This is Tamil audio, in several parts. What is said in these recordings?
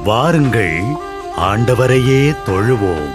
வாருங்கள், ஆண்டவரையே தொழுவோம்.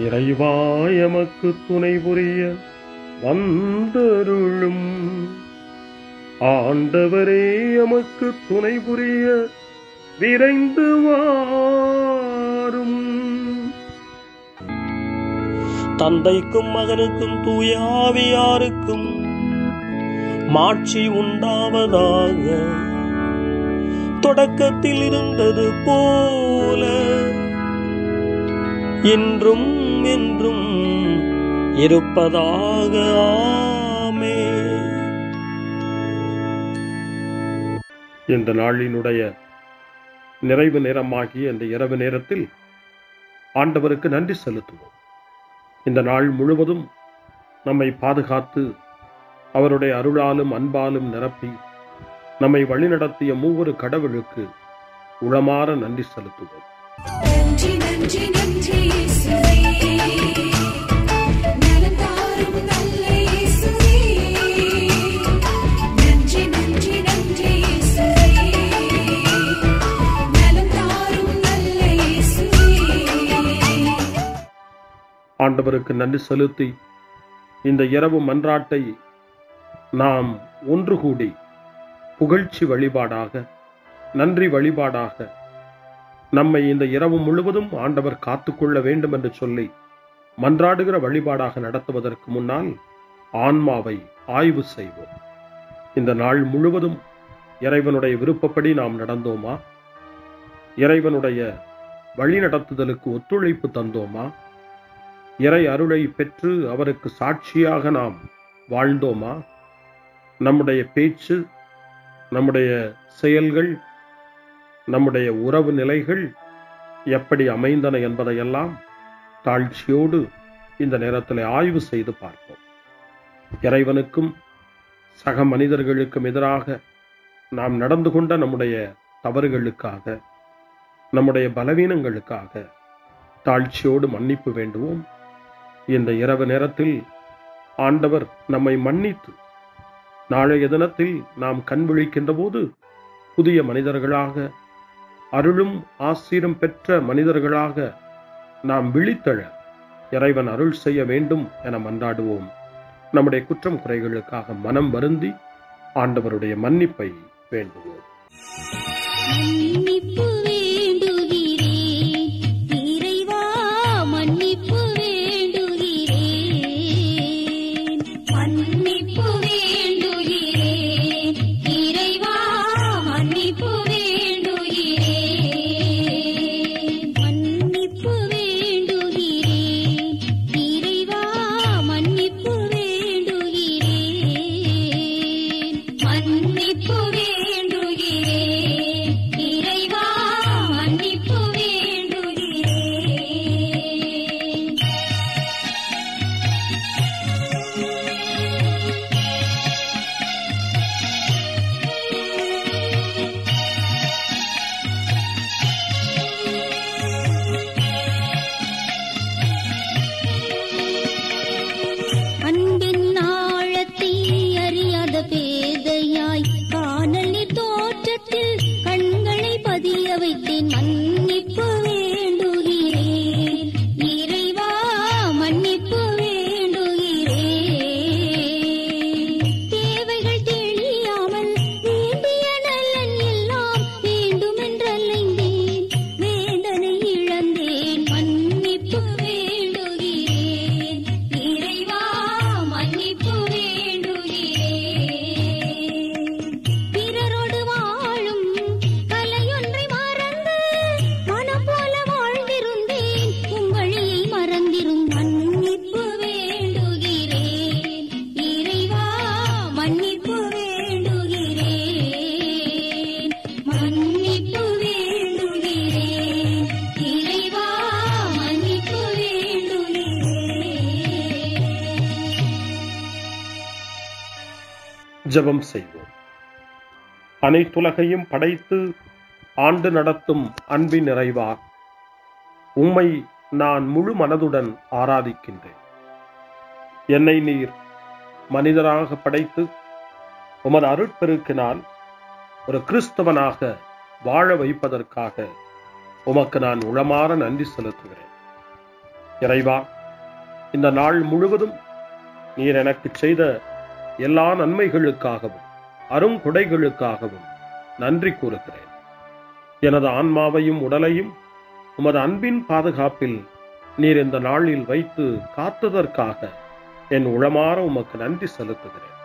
இறைவா எமக்கு துணை புரிய வந்தருளும். ஆண்டவரே எமக்கு துணை புரிய விரைந்து வாரும். தந்தைக்கும் மகனுக்கும் தூய ஆவியாருக்கும் மாட்சி உண்டாவதாக. தொடக்கத்தில் இருந்தது போல இன்றும் என்றும் இருப்பதாக. ஆமென். இந்த நாளினுடைய நிறைவு நேரமாகிய இந்த இரவு நேரத்தில் ஆண்டவருக்கு நன்றி செலுத்துவோம். இந்த நாள் முழுவதும் நம்மை பாதுகாத்து அவருடைய அருளாலும் அன்பாலும் நிரப்பி நம்மை வழிநடத்திய மூவொரு கடவுளுக்கு உளமாற நன்றி செலுத்துவோம். நன்றி நன்றி நன்றி இயேசுவே, நலம் தாரும் நல்ல இயேசுவே. நன்றி நன்றி நன்றி இயேசுவே, நலம் தாரும் நல்ல இயேசுவே. ஆண்டவருக்கு நன்றி செலுத்தி இந்த இரவு மன்றாட்டை நாம் ஒன்று கூடி புகழ்ச்சி வழிபாடாக, நன்றி வழிபாடாக நம்மை இந்த இரவு முழுவதும் ஆண்டவர் காத்துக்கொள்ள வேண்டும் என்று சொல்லி மன்றாடுகிற வழிபாடாக நடத்துவதற்கு முன்னால் ஆன்மாவை ஆய்வு செய்வோம். இந்த நாள் முழுவதும் இறைவனுடைய விருப்பப்படி நாம் நடந்தோமா? இறைவனுடைய வழிநடத்துதலுக்கு ஒத்துழைப்பு தந்தோமா? இறை அருளை பெற்று அவருக்கு சாட்சியாக நாம் வாழ்ந்தோமா? நம்முடைய பேச்சு, நம்முடைய செயல்கள், நம்முடைய உறவு நிலைகள் எப்படி அமைந்தன என்பதையெல்லாம் தாழ்ச்சியோடு இந்த நேரத்தில் ஆய்வு செய்து பார்ப்போம். இறைவனுக்கும் சக மனிதர்களுக்கும் எதிராக நாம் நடந்து கொண்ட நம்முடைய தவறுகளுக்காக, நம்முடைய பலவீனங்களுக்காக தாழ்ச்சியோடு மன்னிப்பு வேண்டுவோம். இந்த இரவு நேரத்தில் ஆண்டவர் நம்மை மன்னித்து நாளைய தினத்தில் நாம் கண் விழிக்கின்ற போது புதிய மனிதர்களாக, அருளும் ஆசீரும் பெற்ற மனிதர்களாக நாம் விழித்தெழ இறைவன் அருள் செய்ய வேண்டும் என மன்றாடுவோம். நம்முடைய குற்றம் குறைகளுக்காக மனம் வருந்தி ஆண்டவருடைய மன்னிப்பை வேண்டுவோம். மன்னிப்பு வேண்டுகிறேன் இறைவா, மன்னிப்பு வேண்டுகிறேன். மன்னிப்பு வேண்டுகிறேன் இறைவா, மன்னிப்பு வேண்டுகிறேன். மன்னிப்பு வேண்டுகிறேன் இறைவா மன்னிப்பு வேண்டுகிறேன் தேவைகள் தெரியாமல் வேண்டிய நலன் எல்லாம் வேண்டுமென்றலைந்தேன் வேதனை இழந்தேன் மன்னிப்பு வேண்டுகிறேன் இறைவா மன்னிப்பு வேண்டுகிறேன் பிறரோடு வாழும் கலையொன்றை மறந்து மனம் போல வாழ்ந்திருந்தேன் உம் வழியை மறந்திரும் மன்னிப்பு வேண்டுகிறேன் இறைவா மன்னிப்பு வேண்டுகிறேன் மன்னிப்பு வேண்டுகிறேன் இறைவா மன்னிப்பு வேண்டுகிறேன். ஜெபம் செய்வோம். அனைத்துலகையும் படைத்து ஆண்டு நடத்தும் அன்பின் நிறைவா, உம்மை நான் முழு மனதுடன் ஆராதிக்கின்றேன். என்னை நீர் மனிதராக படைத்து உமது அருட்பெருக்கினால் ஒரு கிறிஸ்தவனாக வாழ வைப்பதற்காக உமக்கு நான் உளமாற நன்றி செலுத்துகிறேன். இறைவா, இந்த நாள் முழுவதும் நீர் எனக்கு செய்த எல்லா நன்மைகளுக்காகவும் அருங்கொடைகளுக்காகவும் நன்றி கூறுகிறேன். எனது ஆன்மாவையும் உடலையும் உமது அன்பின் பாதுகாப்பில் நீர் இந்த நாளில் வைத்து காத்ததற்காக என் உளமாற உமக்கு நன்றி செலுத்துகிறேன்.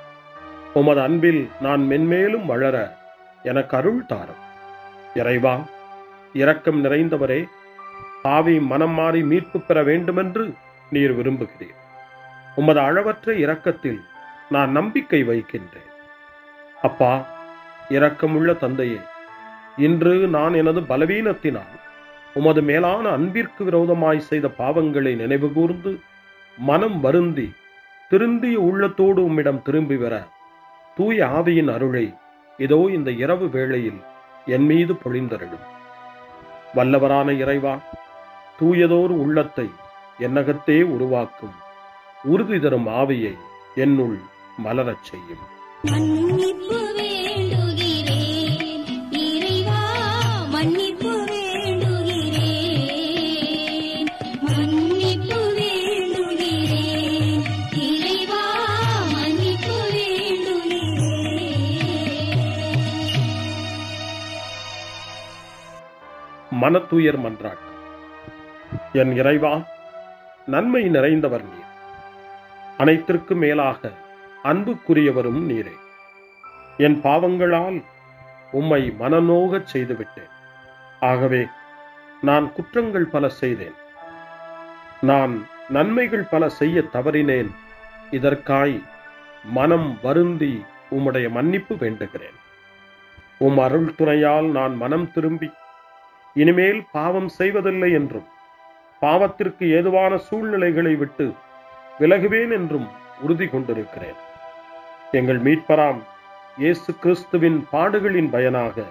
உமது அன்பில் நான் மென்மேலும் வளர எனக்கு அருள் தாரும். இறைவா, இரக்கம் நிறைந்தவரே, பாவி மனம் மாறி மீட்பு பெற வேண்டுமென்று நீர் விரும்புகிறீர். உமது அளவற்ற இரக்கத்தில் நான் நம்பிக்கை வைக்கின்றேன். அப்பா, இரக்கமுள்ள தந்தையே, இன்று நான் எனது பலவீனத்தினால் உமது மேலான அன்பிற்கு விரோதமாய் செய்த பாவங்களை நினைவுகூர்ந்து மனம் வருந்தி திருந்திய உள்ளத்தோடு உம்மிடம் திரும்பி வர தூய ஆவியின் அருளை இதோ இந்த இரவு வேளையில் என் மீது பொழிந்தருளும். வல்லவரான இறைவா, தூயதோர் உள்ளத்தை என்னகத்தே உருவாக்கும் உறுதி தரும் ஆவியை என்னுள் மலரச் செய்யும். மன்னிப்பு வேண்டுகிறேன் இறைவா மன்னிப்பு வேண்டுகிறேன் மன்னிப்பு வேண்டுகிறேன் இறைவா மன்னிப்பு வேண்டுகிறேன். மனத்துயர் மன்றாட்டு. என் இறைவா, நன்மை நிறைந்தவர் நீர், அனைத்திற்கும் மேலாக அன்புக்குரியவரும் நீரே. என் பாவங்களால் உம்மை மனநோகச் செய்துவிட்டேன். ஆகவே நான் குற்றங்கள் பல செய்தேன். நான் நன்மைகள் பல செய்ய தவறினேன். இதற்காய் மனம் வருந்தி உம்முடைய மன்னிப்பு வேண்டுகிறேன். உம் அருள் துணையால் நான் மனம் திரும்பி இனிமேல் பாவம் செய்வதில்லை என்றும் பாவத்திற்கு ஏதுவான சூழ்நிலைகளை விட்டு விலகுவேன் என்றும் உறுதி கொண்டிருக்கிறேன். எங்கள் மீட்பராம் இயேசு கிறிஸ்துவின் பாடுகளின் பயனாக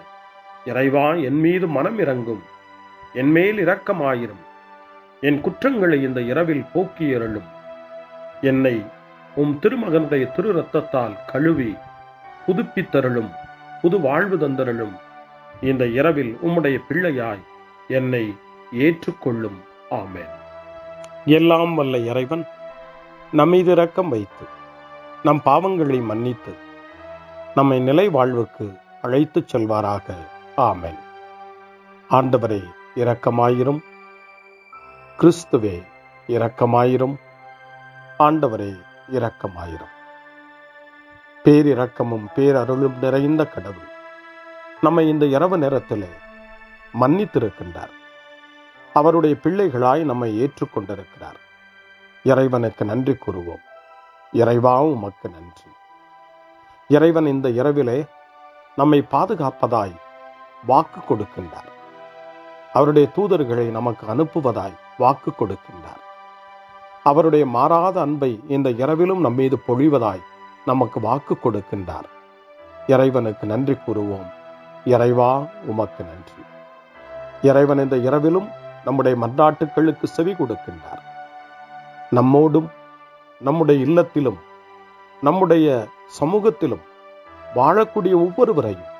இறைவா, என் மீது மனம் இறங்கும், என் மேல் இரக்கமாயிரும். என் குற்றங்களை இந்த இரவில் போக்கி அருளும். என்னை உம் திருமகனுடைய திரு இரத்தத்தால் கழுவி புதுப்பித்தருளும், புது வாழ்வு தந்தருளும். இந்த இரவில் உம்முடைய பிள்ளையாய் என்னை ஏற்றுக்கொள்ளும். ஆமென். எல்லாம் வல்ல இறைவன் நம்மீது இரக்கம் வைத்து நம் பாவங்களை மன்னித்து நம்மை நிலை வாழ்வுக்கு அழைத்துச் செல்வாராக. ஆமென். ஆண்டவரே இரக்கமாயிரும். கிறிஸ்துவே இரக்கமாயிரும். ஆண்டவரே இரக்கமாயிரும். பேரிரக்கமும் பேரருளும் நிறைந்த கடவுள் நம்மை இந்த இரவு நேரத்திலே மன்னித்திருக்கின்றார். அவருடைய பிள்ளைகளாய் நம்மை ஏற்றுக்கொண்டிருக்கிறார். இறைவனுக்கு நன்றி கூறுவோம். இறைவா, உமக்கு நன்றி. இறைவன் இந்த இரவிலே நம்மை பாதுகாப்பதாய் வாக்கு கொடுக்கின்றார். அவருடைய தூதர்களை நமக்கு அனுப்புவதாய் வாக்கு கொடுக்கின்றார். அவருடைய மாறாத அன்பை இந்த இரவிலும் நம்மீது பொழிவதாய் நமக்கு வாக்கு கொடுக்கின்றார். இறைவனுக்கு நன்றி கூறுவோம். இறைவா, உமக்கு நன்றி. இறைவன் இந்த இரவிலும் நம்முடைய மன்றாட்டுக்களுக்கு செவி கொடுக்கின்றார். நம்மோடும் நம்முடைய இல்லத்திலும் நம்முடைய சமூகத்திலும் வாழக்கூடிய ஒவ்வொருவரையும்,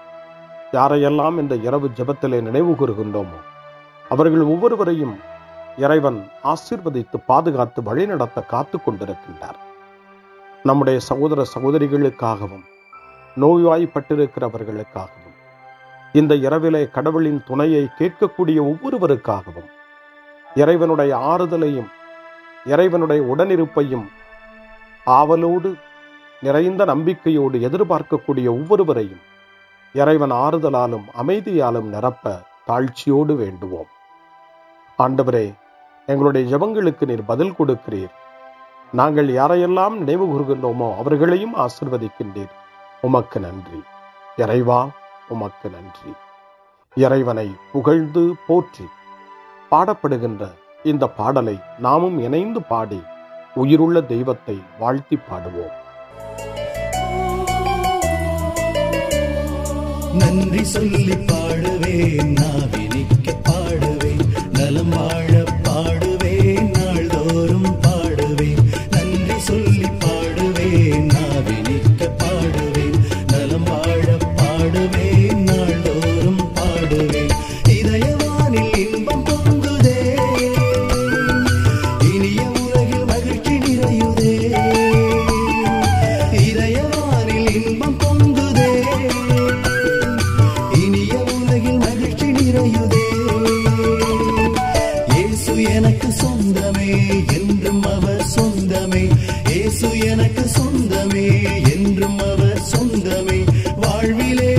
யாரையெல்லாம் இந்த இரவு ஜெபத்திலே நினைவு கூறுகின்றோமோ அவர்கள் ஒவ்வொருவரையும் இறைவன் ஆசீர்வதித்து பாதுகாத்து வழிநடத்த காத்து கொண்டிருக்கின்றார். நம்முடைய சகோதர சகோதரிகளுக்காகவும் நோய்வாய்ப்பட்டிருக்கிறவர்களுக்காகவும் இந்த இரவிலே கடவுளின் துணையை கேட்கக்கூடிய ஒவ்வொருவருக்காகவும் இறைவனுடைய ஆறுதலையும் இறைவனுடைய உடனிருப்பையும் ஆவலோடு நிறைந்த நம்பிக்கையோடு எதிர்பார்க்கக்கூடிய ஒவ்வொருவரையும் இறைவன் ஆறுதலாலும் அமைதியாலும் நிரப்ப தாழ்ச்சியோடு வேண்டுவோம். ஆண்டவரே, எங்களுடைய ஜெபங்களுக்கு நீர் பதில் கொடுக்கிறீர். நாங்கள் யாரையெல்லாம் நினைவு கூர்கின்றோமோ அவர்களையும் ஆசீர்வதிக்கின்றீர். உமக்கு நன்றி. இறைவா, உமக்கு நன்றி. இறைவனை புகழ்ந்து போற்றி பாடப்படுகின்ற இந்த பாடலை நாமும் இணைந்து பாடி உயிருள்ள தெய்வத்தை வாழ்த்தி பாடுவோம். நன்றி சொல்லி பாடுவேன், நாவினிக்க பாடுவேன், நலம் வாழ பாடுவேன், நாள்தோறும் பாடுவேன். நன்றி சொல்லி பாடுவேன், நாவினிக்க பாடுவேன், நலம் வாழ பாடுவேன், நாள்தோறும் பாடுவேன். இதயவானில் இன்பம் பொங்குதே, இனிய உலகில் மகிழ்ச்சி நிறையுதே. இதயவானில் இன்பம் பொங்குதே, இனிய உலகில் மகிழ்ச்சி நிறையுதே. இயேசு எனக்கு சொந்தமே, என்றும் அவர் சொந்தமே. இயேசு எனக்கு சொந்தமே, என்றும் அவர் சொந்தமே. வாழ்விலே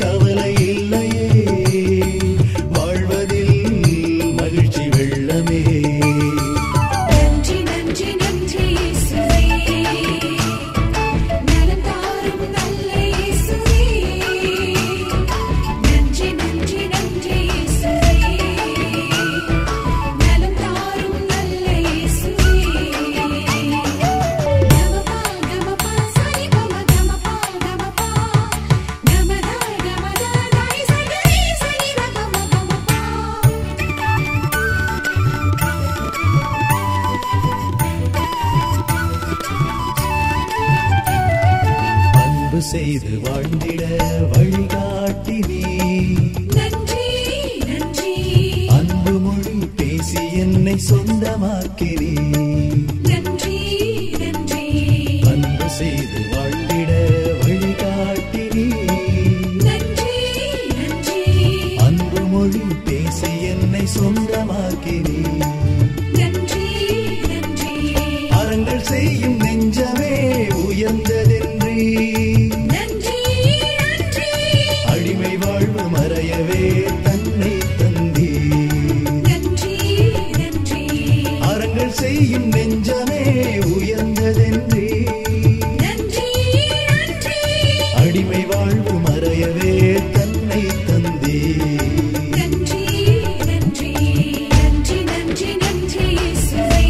கவலை இல்லையே, வாழ்வதில் மகிழ்ச்சி வெள்ளமே. நன்றி நன்றி நன்றி இயேசுவே, நலம் தாரும் நல்ல இயேசுவே. நன்றி நன்றி நன்றி இயேசுவே, நலம் தாரும் நல்ல இயேசுவே. கமபா கமபா சரி கம கமபா கமபா கமதா கமதா தாய் சரி சரி கமபா கமபா. அன்பு செய்து வாழ்ந்திட வழிகாட்டி நீ, நன்றி நன்றி அன்பு மொழி பேசி என்னை சொந்தமாக்கி நீ. நன்றி நன்றி அன்பு செய்து வாழ்ந்திட வழிகாட்டி நீ, நன்றி நன்றி அன்பு மொழி பேசி என்னை சொந்தமாக்கி நீ. நன்றி நன்றி அறங்கள் செய்யும் நெஞ்சமே உயர்ந்ததென்றி, நன்றி நன்றி அடிமை வாழ்வு மறையவே தன்னை தந்தி. நன்றி நன்றி அறங்கள் செய்யும் நெஞ்சமே உயர்ந்ததென்றி, நன்றி நன்றி அடிமை வாழ்வு மறையவே தன்னை தந்தி. நன்றி நன்றி நன்றி நன்றி நன்றி இயேசுவே,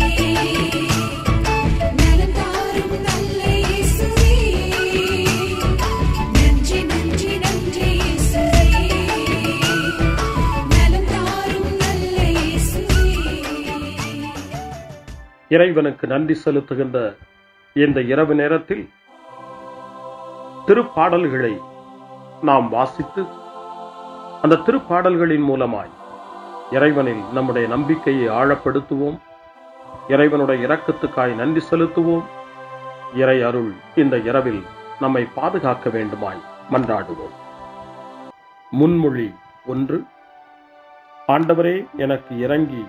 நலம் தாரும் நல்ல இயேசுவே. நன்றி நன்றி நன்றி இயேசுவே, நலம் தாரும் நல்ல இயேசுவே. இறைவனுக்கு நன்றி செலுத்துகின்ற இந்த இரவு நேரத்தில் திருப்பாடல்களை நாம் வாசித்து அந்த திருப்பாடல்களின் மூலமாய் இறைவனில் நம்முடைய நம்பிக்கையை ஆழப்படுத்துவோம். இறைவனுடைய இரக்கத்துக்காய் நன்றி செலுத்துவோம். இறை அருள் இந்த இரவில் நம்மை பாதுகாக்க வேண்டுமாய் மன்றாடுவோம். முன்மொழி 1. ஆண்டவரே, எனக்கு இறங்கி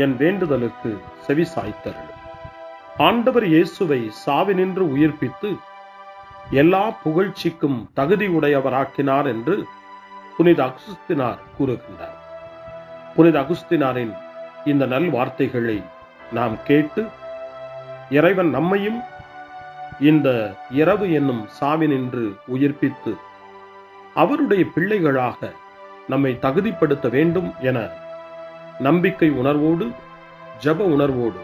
என் வேண்டுதலுக்கு செவி சாய்த்தருளும். ஆண்டவர் இயேசுவை சாவினின்று உயிர்ப்பித்து எல்லா புகழ்ச்சிக்கும் தகுதி உடையவராக்கினார் என்று புனித அகுஸ்தினார் கூறுகின்றார். புனித அகுஸ்தினாரின் இந்த நல் வார்த்தைகளை நாம் கேட்டு இறைவன் நம்மையும் இந்த இரவு என்னும் சாவினின்று உயிர்ப்பித்து அவருடைய பிள்ளைகளாக நம்மை தகுதிப்படுத்த வேண்டும் என நம்பிக்கை உணர்வோடு ஜப உணர்வோடு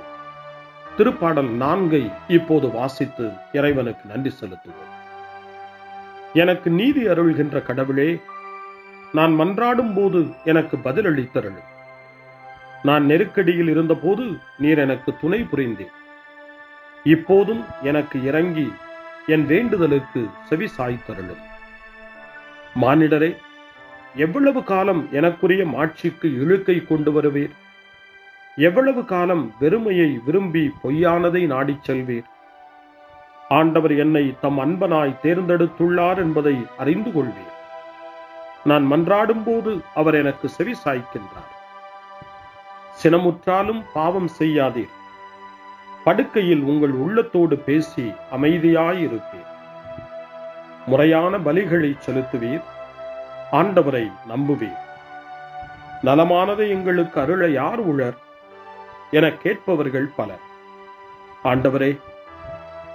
திருப்பாடல் 4 இப்போது வாசித்து இறைவனுக்கு நன்றி செலுத்துவோம். எனக்கு நீதி அருள்கின்ற கடவுளே, நான் மன்றாடும் போது எனக்கு பதிலளித்தருளும். நான் நெருக்கடியில் இருந்தபோது நீர் எனக்கு துணை புரிந்தீர். இப்போதும் எனக்கு இறங்கி என் வேண்டுதலுக்கு செவி சாய்த்தருளும். மானிடரே, எவ்வளவு காலம் எனக்குரிய மாட்சிக்கு இழுக்கை கொண்டு வருவீர்? எவ்வளவு காலம் வெறுமையை விரும்பி பொய்யானதை நாடிச் செல்வீர்? ஆண்டவர் என்னை தம் அன்பனாய் தேர்ந்தெடுத்துள்ளார் என்பதை அறிந்து கொள்வீர். நான் மன்றாடும் போது அவர் எனக்கு செவி சாய்க்கின்றார். சினமுற்றாலும் பாவம் செய்யாதீர். படுக்கையில் உங்கள் உள்ளத்தோடு பேசி அமைதியாயிருப்பீர். முறையான பலிகளை செலுத்துவீர். ஆண்டவரை நம்புவீர். நலமானதை எங்களுக்கு அருள யார் உளர் என கேட்பவர்கள் பலர். ஆண்டவரே,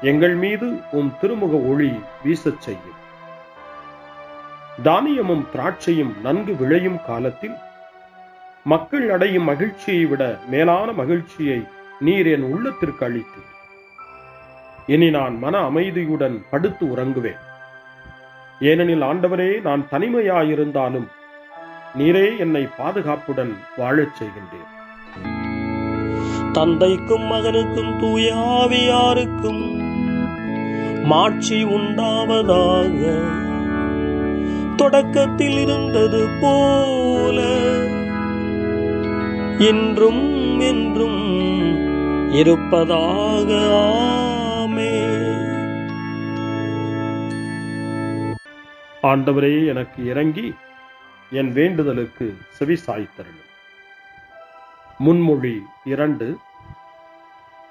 எங்கள் மீது உம் திருமுக ஒளி வீசச் செய்யும். தானியமும் திராட்சையும் நன்கு விளையும் காலத்தில் மக்கள் அடையும் மகிழ்ச்சியை விட மேலான மகிழ்ச்சியை நீர் என் உள்ளத்திற்கு அளித்தீர். இனி நான் மன அமைதியுடன் படுத்து உறங்குவேன். ஏனெனில் ஆண்டவரே, நான் தனிமையாயிருந்தாலும் நீரே என்னை பாதுகாப்புடன் வாழச் செய்கின்றேன். தந்தைக்கும் மகனுக்கும் தூய ஆவியாருக்கும் மாட்சி உண்டாவதாக. தொடக்கத்தில் இருந்தது போல இன்றும் என்றும் இருப்பதாக. ஆமென். ஆண்டவரே, எனக்கு இறங்கி என் வேண்டுதலுக்கு செவி சாய்த்தருளும். முன்மொழி 2.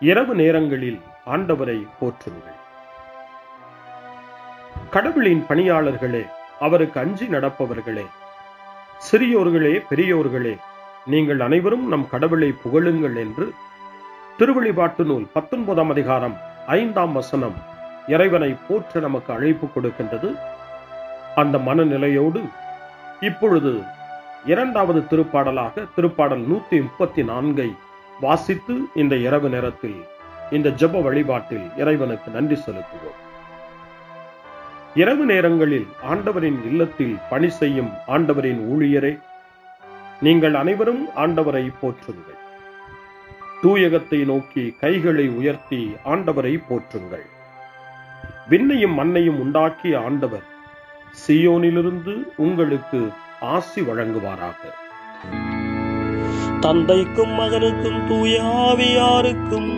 இரவு நேரங்களில் ஆண்டவரை போற்றுங்கள். கடவுளின் பணியாளர்களே, அவருக்கு அஞ்சி நடப்பவர்களே, சிறியோர்களே பெரியோர்களே, நீங்கள் அனைவரும் நம் கடவுளை புகழுங்கள் என்று திருவெளிப்பாட்டு நூல் 19ஆம் அதிகாரம் 5ஆம் வசனம் இறைவனை போற்ற நமக்கு அழைப்பு கொடுக்கின்றது. அந்த மனநிலையோடு இப்பொழுது 2வது திருப்பாடலாக திருப்பாடல் 134 வாசித்து இந்த இரவு நேரத்தில் இந்த ஜெப வழிபாட்டில் இறைவனுக்கு நன்றி செலுத்துவோம். இரவு நேரங்களில் ஆண்டவரின் இல்லத்தில் பணி செய்யும் ஆண்டவரின் ஊழியரே, நீங்கள் அனைவரும் ஆண்டவரை போற்றுங்கள். தூயகத்தை நோக்கி கைகளை உயர்த்தி ஆண்டவரை போற்றுங்கள். விண்ணையும் மண்ணையும் உண்டாக்கிய ஆண்டவர் சீயோனிலிருந்து உங்களுக்கு ஆசி வழங்குவாராக. தந்தைக்கும் மகனுக்கும் தூய ஆவியாருக்கும்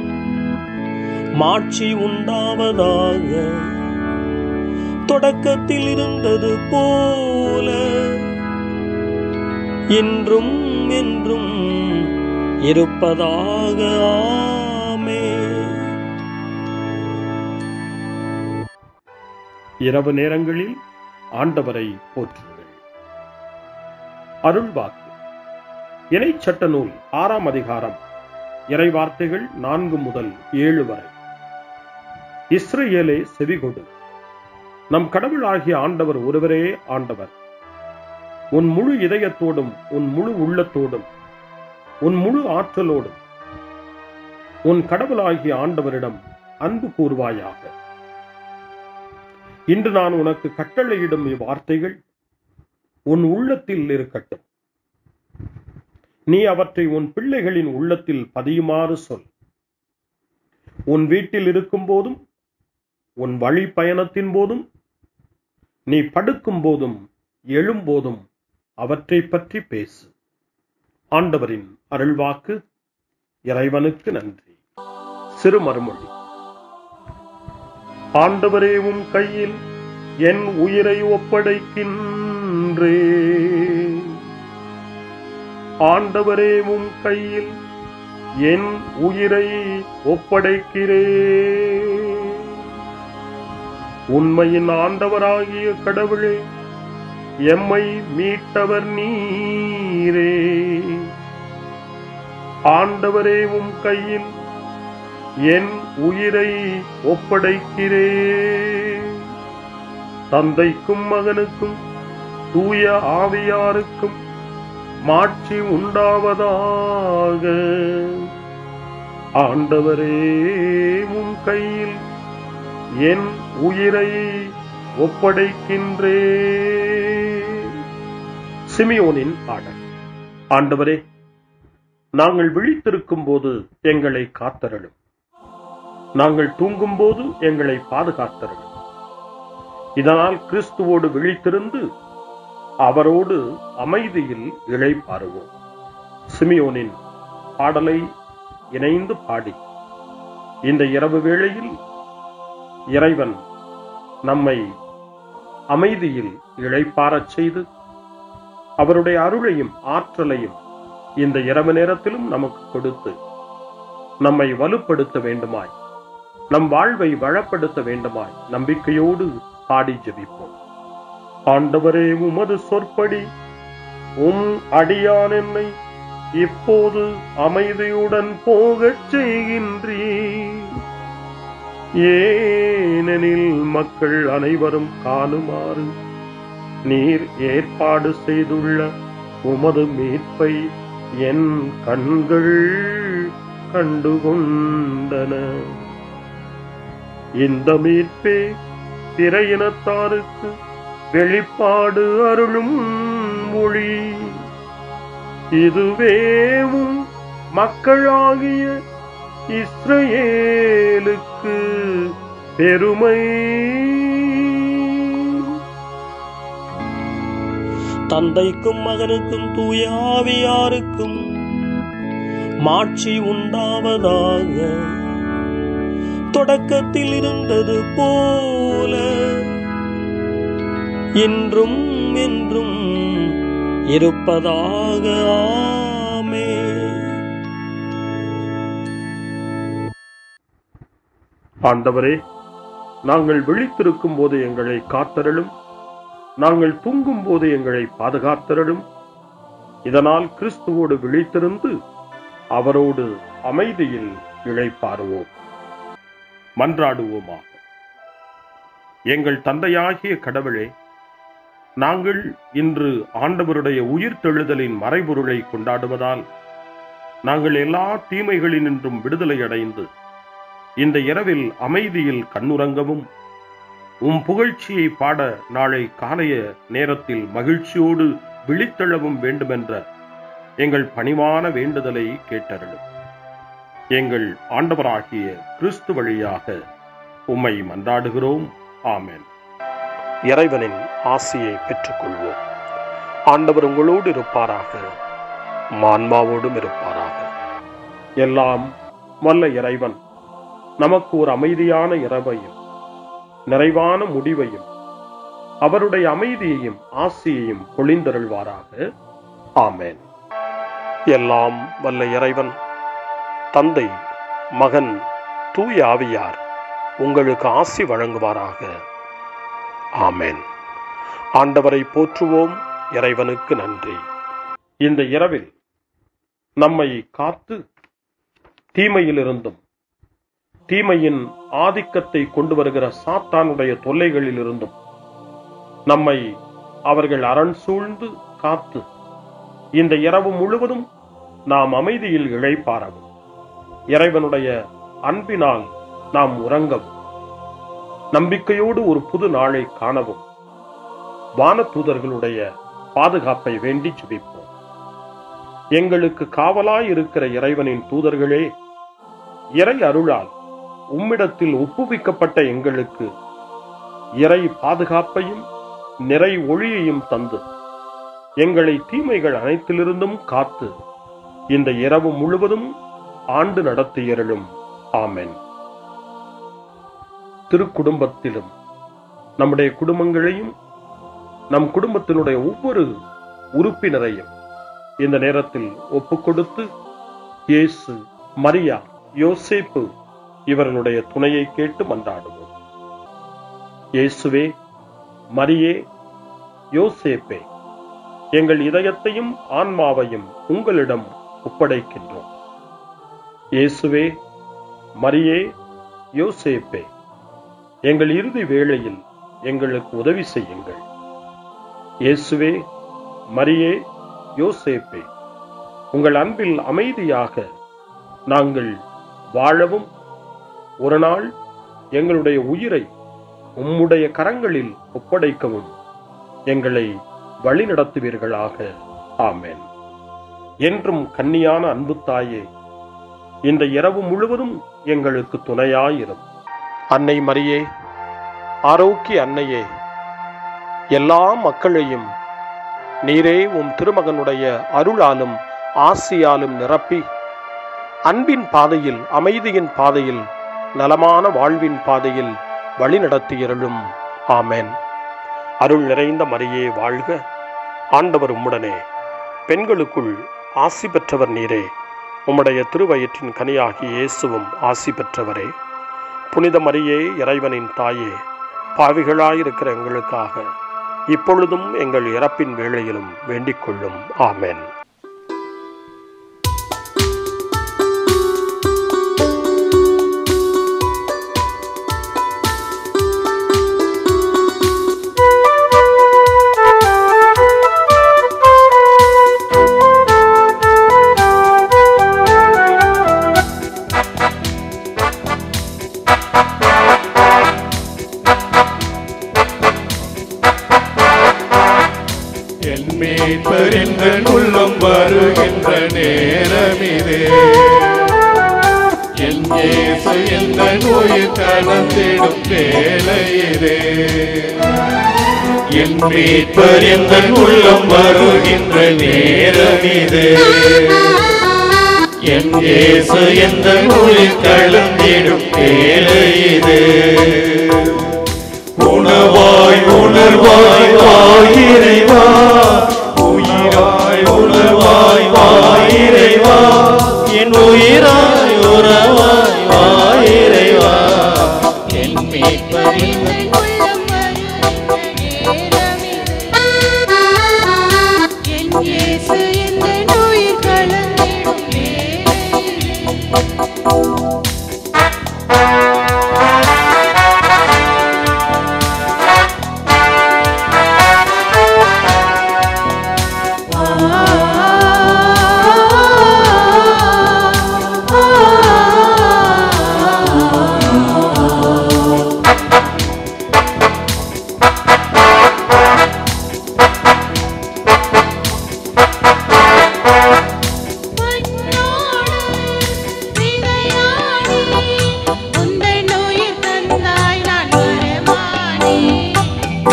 மாட்சி உண்டாவதாக. தொடக்கத்தில் இருந்தது போல இன்றும் என்றும் இருப்பதாக. ஆமென். இரவு நேரங்களில் ஆண்டவரை போற்றுங்கள். அருள்வாக்கு. இணைச்சட்ட நூல் 6ஆம் அதிகாரம் இறைவார்த்தைகள் 4 முதல் 7 வரை. இஸ்ரவேலே, செவிகொடு. நம் கடவுளாகிய ஆண்டவர் ஒருவரே ஆண்டவர். உன் முழு இதயத்தோடும் உன் முழு உள்ளத்தோடும் உன் முழு ஆற்றலோடும் உன் கடவுளாகிய ஆண்டவரிடம் அன்பு கூர்வாயாக. இன்று நான் உனக்கு கட்டளையிடும் இவ்வார்த்தைகள் உன் உள்ளத்தில் இருக்கட்டும். நீ அவற்றை உன் பிள்ளைகளின் உள்ளத்தில் பதியுமாறு சொல். உன் வீட்டில் இருக்கும் போதும் உன் வழி பயணத்தின் போதும் நீ படுக்கும் போதும் எழும்போதும் அவற்றை பற்றி பேசு. ஆண்டவரின் அருள்வாக்கு. இறைவனுக்கு நன்றி. சிறு மறுமொழி. ஆண்டவரே, உம் கையில் என் உயிரை ஒப்படைக்கின்றே. ஆண்டவரே, உம் கையில் என் உயிரை ஒப்படைக்கிறே. உண்மையின் ஆண்டவராகிய கடவுளே, எம்மை மீட்டவர் நீரே. ஆண்டவரே, உம் கையில் என் உயிரை ஒப்படைக்கிறே. தந்தைக்கும் மகனுக்கும் தூய ஆவியாருக்கும் மாட்சி உண்டாவதாக. ஆண்டவரே, உம் கையில் என் உயிரை ஒப்படைக்கின்றே. சிமியோனின் பாடல். ஆண்டவரே, நாங்கள் விழித்திருக்கும் போது எங்களை காத்தருளும். நாங்கள் தூங்கும் போது எங்களை பாதுகாத்தருளும். இதனால் கிறிஸ்துவோடு விழித்திருந்து அவரோடு அமைதியில் இளைப்பாறுவோம். சிமியோனின் பாடலை இணைந்து பாடி இந்த இரவு வேளையில் இறைவன் நம்மை அமைதியில் இளைப்பாறச் செய்து அவருடைய அருளையும் ஆற்றலையும் இந்த இரவு நேரத்திலும் நமக்கு கொடுத்து நம்மை வலுப்படுத்த வேண்டுமாய், நம் வாழ்வை வளப்படுத்த வேண்டுமாய் நம்பிக்கையோடு பாடி ஜெபிப்போம். ஆண்டவரே, உமது சொற்படி உம் அடியான் என்னை இப்போது அமைதியுடன் போகச் செய்கின்றீர். ஏனெனில் மக்கள் அனைவரும் காணுமாறு நீர் ஏற்பாடு செய்துள்ள உமது மீட்பை என் கண்கள் கண்டுகொண்டன. இந்த மீட்பே பிற இனத்தாருக்கு வெளிப்பாடு அருளும் மொழி. இதுவேவும் மக்களாகிய இஸ்ரவேலுக்கு பெருமை. தந்தைக்கும் மகனுக்கும் தூய ஆவியாருக்கும் மாட்சி உண்டாவதாக. தொடக்கத்தில் இருந்தது போல இன்றும் என்றும் இருப்பதாக. ஆமென். ஆண்டவரே, நாங்கள் விழித்திருக்கும் போது எங்களை காத்தருளும், நாங்கள் தூங்கும் போது எங்களை பாதுகாத்தருளும். இதனால் கிறிஸ்துவோடு விழித்திருந்து அவரோடு அமைதியில் இளைப்பாறுவோம். மன்றாடுவோமாக. எங்கள் தந்தையாகிய கடவுளே, நாங்கள் இன்று ஆண்டவருடைய உயிர்த்தெழுதலின் மறைபொருளை கொண்டாடுவதால் நாங்கள் எல்லா தீமைகளினின்றும் விடுதலை அடைந்து இந்த இரவில் அமைதியில் கண்ணுறங்கவும் உம் புகழ்ச்சியை பாட நாளை காலைய நேரத்தில் மகிழ்ச்சியோடு விழித்தெழவும் வேண்டுமென்ற எங்கள் பணிவான வேண்டுதலை கேட்டருளும். எங்கள் ஆண்டவராகிய கிறிஸ்து வழியாக உம்மை மன்றாடுகிறோம். ஆமென். இறைவனின் ஆசியை பெற்றுக்கொள்வோம். ஆண்டவர் உங்களோடு இருப்பாராக, ஆன்மாவோடும் இருப்பாராக. எல்லாம் வல்ல இறைவன் நமக்கு ஒரு அமைதியான இரவையும் நிறைவான முடிவையும் அவருடைய அமைதியையும் ஆசியையும் பொழிந்தருள்வாராக. ஆமென். எல்லாம் வல்ல இறைவன் தந்தை, மகன், தூய ஆவியார் உங்களுக்கு ஆசி வழங்குவாராக. ஆமென். ஆண்டவரை போற்றுவோம். இறைவனுக்கு நன்றி. இந்த இரவில் நம்மை காத்து தீமையிலிருந்தும் தீமையின் ஆதிக்கத்தை கொண்டு வருகிற சாத்தானுடைய தொல்லைகளில் இருந்தும் நம்மை அவர்கள் அரண் சூழ்ந்து காத்து இந்த இரவு முழுவதும் நாம் அமைதியில் இளைப்பாறவும், இறைவனுடைய அன்பினால் நாம் உறங்கவும், நம்பிக்கையோடு ஒரு புது நாளை காணவும் வானதூதர்களுடைய பாதுகாப்பை வேண்டி ஜெபிப்போம். எங்களுக்கு காவலாய் இருக்கிற இறைவனின் தூதர்களே, இறை அருளால் உம்மிடத்தில் ஒப்புவிக்கப்பட்ட எங்களுக்கு இறை பாதுகாப்பையும் நிறை ஒளியையும் தந்து எங்களை தீமைகள் அனைத்திலிருந்தும் காத்து இந்த இரவு முழுவதும் ஆண்டு நடத்தியருளும். ஆமென். திருக்குடும்பத்திலும் நம்முடைய குடும்பங்களையும் நம் குடும்பத்தினுடைய ஒவ்வொரு உறுப்பினரையும் இந்த நேரத்தில் ஒப்புக்கொடுத்து இயேசு, மரியா, யோசேப்பு இவர்களுடைய துணையை கேட்டு மன்றாடுவோம். இயேசுவே, மரியே, யோசேப்பே, எங்கள் இதயத்தையும் ஆன்மாவையும் உங்களிடம் ஒப்படைக்கின்றோம். இயேசுவே, மரியே, யோசேப்பே, எங்கள் இறுதி வேளையில் எங்களுக்கு உதவி செய்யுங்கள். இயேசுவே, மரியே, யோசேப்பே, உங்கள் அன்பில் அமைதியாக நாங்கள் வாழவும் ஒரு நாள் எங்களுடைய உயிரை உம்முடைய கரங்களில் ஒப்படைக்கவும் எங்களை வழிநடத்துவீர்களாக. ஆமென். என்றும் கன்னியான அன்பு தாயே, இந்த இரவு முழுவதும் எங்களுக்கு துணையாயிரும். அன்னை மரியே, ஆரோக்கிய அன்னையே, எல்லா மக்களையும் நீரே உம் திருமகனுடைய அருளாலும் ஆசியாலும் நிரப்பி அன்பின் பாதையில், அமைதியின் பாதையில், நலமான வாழ்வின் பாதையில் வழிநடத்தியருளும். ஆமென். அருள் நிறைந்த மரியே வாழ்க, ஆண்டவர் உம்முடனே, பெண்களுக்குள் ஆசி பெற்றவர் நீரே, உம்முடைய திருவயிற்றின் கனியாகிய இயேசுவும் ஆசி பெற்றவரே. புனித மரியே, இறைவனின் தாயே, பாவிகளாயிருக்கிற எங்களுக்காக இப்பொழுதும் எங்கள் இறப்பின் வேளையிலும் வேண்டிக் கொள்ளும். ஆமென். மீட்பரின் உள்ளம் வருகின்ற நேரமிதே, என் இயேசு எந்தன் உயிர் கலந்திடும் வேளையிலே. என் மீட்பரின் உள்ளம் வருகின்ற நேரமிதே, என் இயேசு எந்தன் உயிர் கலந்திடும் வேளையிலே. உணவாய் உணர்வாய் வாயிறைவா, உயிராய் உணர்வாய் வாயிறைவா, என் உயிராய் உறவாய் வாயிறைவா. என் மீட்பரின்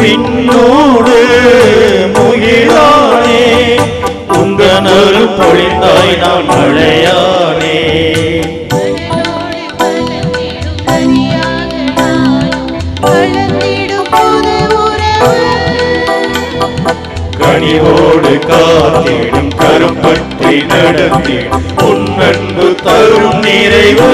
பின்னோடு முகிலானே, உந்தனரு பொழிந்தாய் நான் மழையானே. கனிவோடு காத்திடும் கருப்பற்றி நடத்திடும் உன்னன்பு தரும் நிறைவு.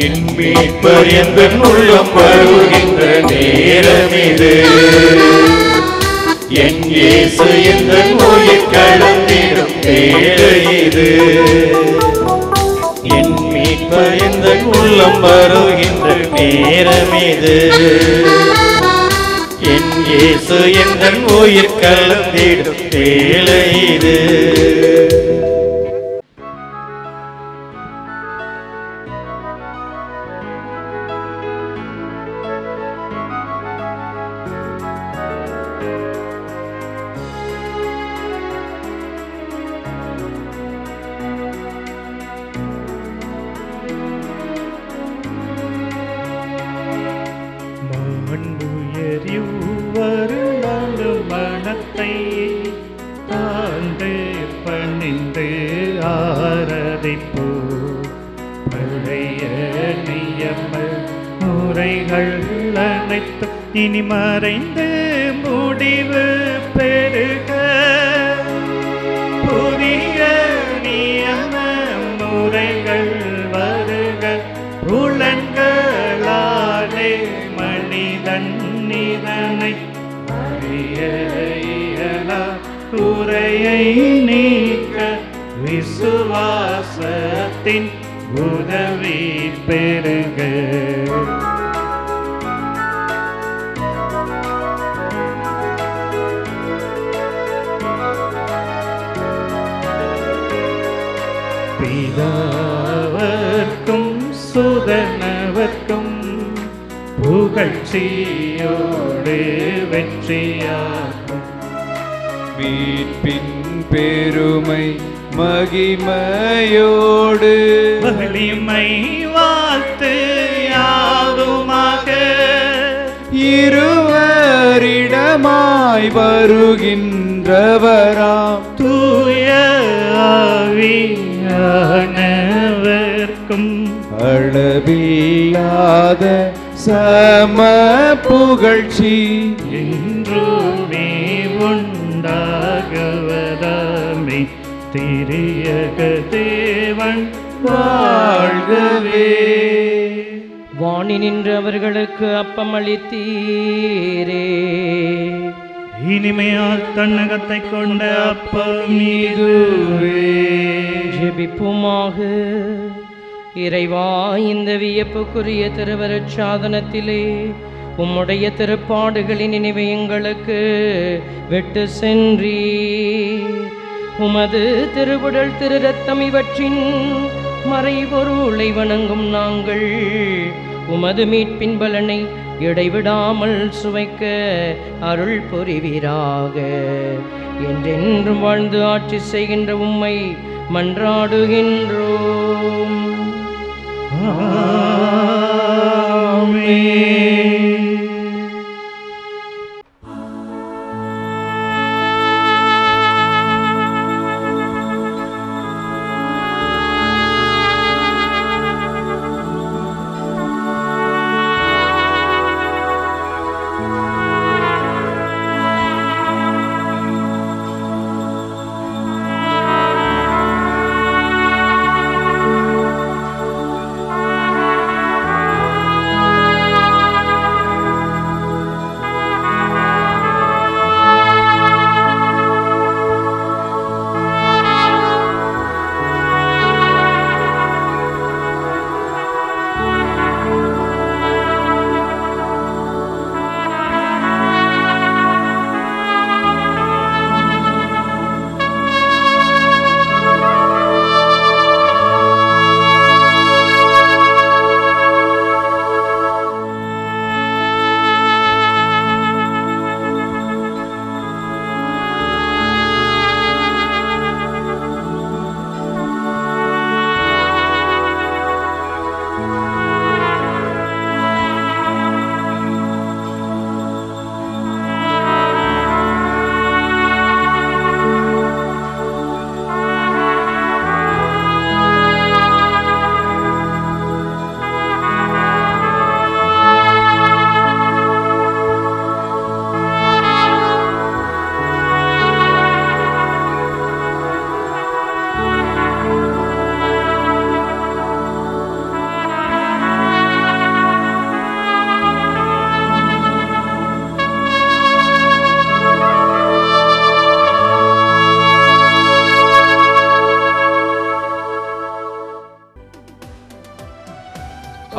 என் மீட்பர் எந்தன் உள்ளம் வருகின்ற நேரமிது, என் இயேசு எந்தன் உயிர் கலந்திடும் வேளையிது. என் மீட்பர் எந்தன் உள்ளம் வருகின்ற நேரமிது, என் இயேசு எந்தன் உயிர் கலந்திடும் வேளையிது. மனத்தை தாழ்ந்து பணிந்து ஆராதிப்போ, பழைய நியம முறைகள் அனைத்து இனி மறைந்து முடிவு பெருக, புதிய நியம முறைகள் வருக. புலன்களாலே மனிதன் இதனை அறிய இயலா, குறையை நீக்க விசுவாசத்தின் உதவி பெருக. பிதாவர்க்கும் சுதனவர்க்கும் புகழ்ச்சியோடு வெற்றியாகும். மீட்பின் பெருமை மகிமையோடு வலிமை வாழ்த்து யாதுமாக இருவரிடமாய் வருகின்றவராம் தூய ஆவியானவர்க்கும் அளவில்லாத சம புகழ்ச்சி என்றுமே உண்டாகவதாமே திரியக தேவன் வாழ்கவே. வாணி நின்று அவர்களுக்கு அப்பமளித்தீரே. இனிமையால் தன்னகத்தை கொண்ட அப்பம் இதுவே. ஜெபிப்புமாக. இறைவா, இந்த வியப்புக்குரிய திருவருட் சாதனத்திலே உம்முடைய திருப்பாடுகளின் நினைவை எங்களுக்கு விட்டு சென்றீர். உமது திருவுடல் திரு ரத்தம் இவற்றின் மறைபொருளை வணங்கும் நாங்கள் உமது மீட்பின் பலனை இடைவிடாமல் சுவைக்க அருள் புரிவீராக. என்றென்றும் வாழ்ந்து ஆட்சி செய்கின்ற உம்மை மன்றாடுகின்றோம்.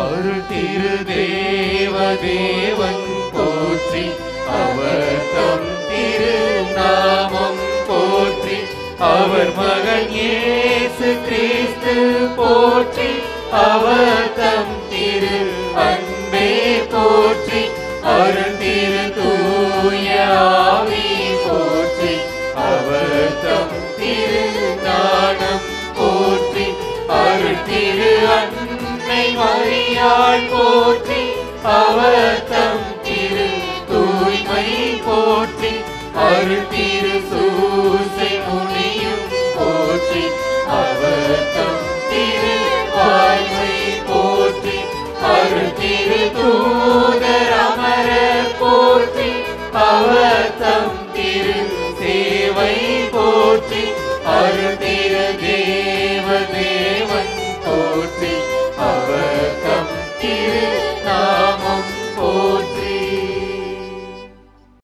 அருள் திரு தேவன் போற்றி, அவர் தம் திரு நாமம் போற்றி, அவர் மகன் இயேசு கிறிஸ்து போற்றி, அவர் தம் திரு அன்பே போற்றி, அருள் திரு தூய ஆவி போற்றி, அவர் தம் திரு ஞானம் போற்றி, அருள் திரு அன்னை மரியாள் போற்றி, அவர் தம் திரு தூய்மை போற்றி, அருள் திரு சூசை முனியும் போற்றி, அவர் தம் திரு வாய்மை போற்றி, அருள் திரு தூதர் அமரர் போற்றி, அவர் தம் திரு சேவை போற்றி, அருள் திரு